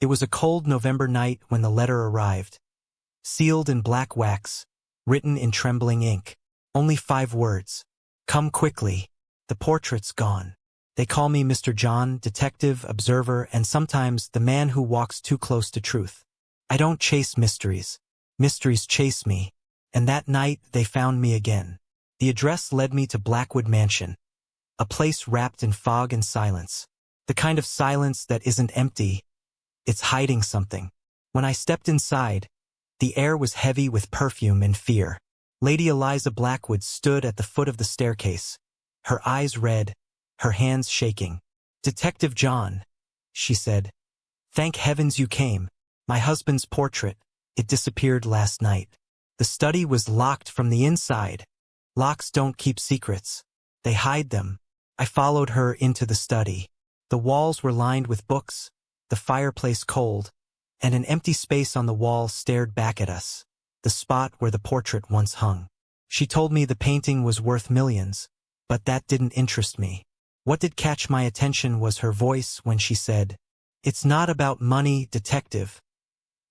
It was a cold November night when the letter arrived. Sealed in black wax, written in trembling ink. Only 5 words. Come quickly. The portrait's gone. They call me Mr. John, detective, observer, and sometimes the man who walks too close to truth. I don't chase mysteries. Mysteries chase me. And that night they found me again. The address led me to Blackwood Mansion. A place wrapped in fog and silence. The kind of silence that isn't empty. It's hiding something. When I stepped inside, the air was heavy with perfume and fear. Lady Eliza Blackwood stood at the foot of the staircase, her eyes red, her hands shaking. "Detective John," she said. "Thank heavens you came. My husband's portrait, it disappeared last night. The study was locked from the inside. Locks don't keep secrets. They hide them." I followed her into the study. The walls were lined with books, the fireplace cold, and an empty space on the wall stared back at us, the spot where the portrait once hung. She told me the painting was worth millions, but that didn't interest me. What did catch my attention was her voice when she said, "It's not about money, detective.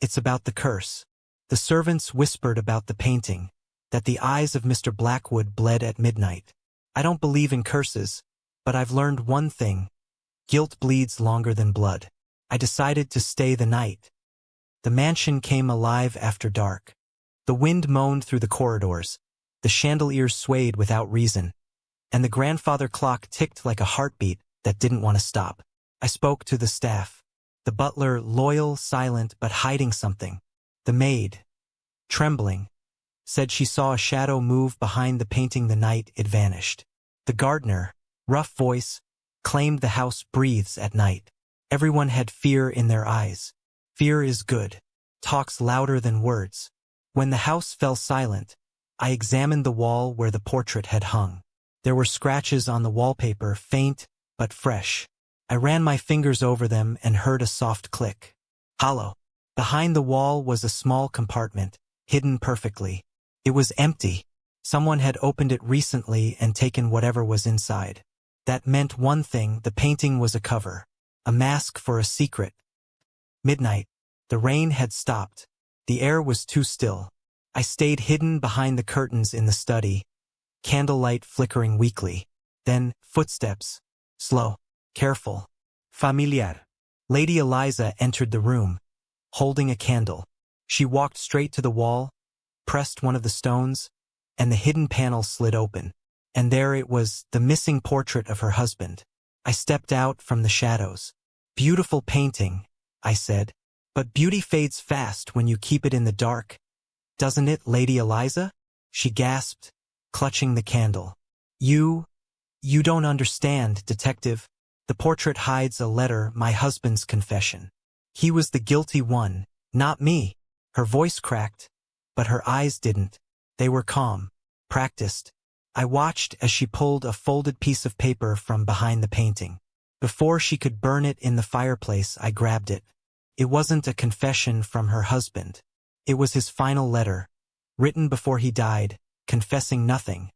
It's about the curse." The servants whispered about the painting, that the eyes of Mr. Blackwood bled at midnight. I don't believe in curses, but I've learned one thing. Guilt bleeds longer than blood. I decided to stay the night. The mansion came alive after dark. The wind moaned through the corridors, the chandeliers swayed without reason, and the grandfather clock ticked like a heartbeat that didn't want to stop. I spoke to the staff. The butler, loyal, silent, but hiding something. The maid, trembling, said she saw a shadow move behind the painting the night it vanished. The gardener, rough voice, claimed the house breathes at night. Everyone had fear in their eyes. Fear is good. Talks louder than words. When the house fell silent, I examined the wall where the portrait had hung. There were scratches on the wallpaper, faint but fresh. I ran my fingers over them and heard a soft click. Hollow. Behind the wall was a small compartment, hidden perfectly. It was empty. Someone had opened it recently and taken whatever was inside. That meant one thing: the painting was a cover, a mask for a secret. Midnight. The rain had stopped. The air was too still. I stayed hidden behind the curtains in the study, candlelight flickering weakly. Then, footsteps. Slow, careful, familiar. Lady Eliza entered the room, holding a candle. She walked straight to the wall, pressed one of the stones, and the hidden panel slid open. And there it was, the missing portrait of her husband. I stepped out from the shadows. "Beautiful painting," I said. "But beauty fades fast when you keep it in the dark. Doesn't it, Lady Eliza?" She gasped, clutching the candle. You don't understand, detective. The portrait hides a letter, my husband's confession. He was the guilty one, not me." Her voice cracked, but her eyes didn't. They were calm, practiced. I watched as she pulled a folded piece of paper from behind the painting. Before she could burn it in the fireplace, I grabbed it. It wasn't a confession from her husband. It was his final letter, written before he died, confessing nothing,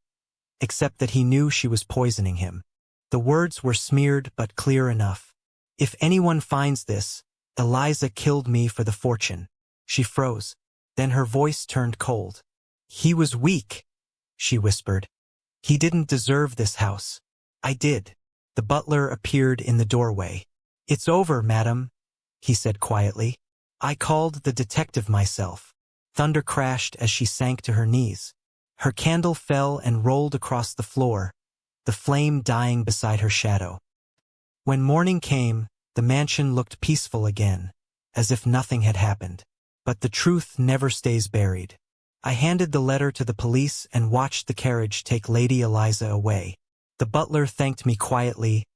except that he knew she was poisoning him. The words were smeared but clear enough. "If anyone finds this, Eliza killed me for the fortune." She froze. Then her voice turned cold. "He was weak," she whispered. "He didn't deserve this house. I did." The butler appeared in the doorway. "It's over, madam," he said quietly. "I called the detective myself." Thunder crashed as she sank to her knees. Her candle fell and rolled across the floor, the flame dying beside her shadow. When morning came, the mansion looked peaceful again, as if nothing had happened. But the truth never stays buried. I handed the letter to the police and watched the carriage take Lady Eliza away. The butler thanked me quietly,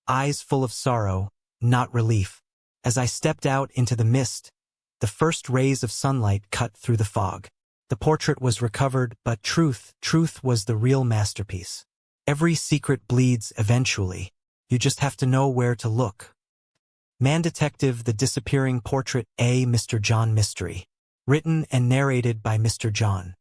eyes full of sorrow, not relief. As I stepped out into the mist, the first rays of sunlight cut through the fog. The portrait was recovered, but truth was the real masterpiece. Every secret bleeds eventually. You just have to know where to look. Man Detective: The Disappearing Portrait, a Mr. John Mystery. Written and narrated by Mr. John.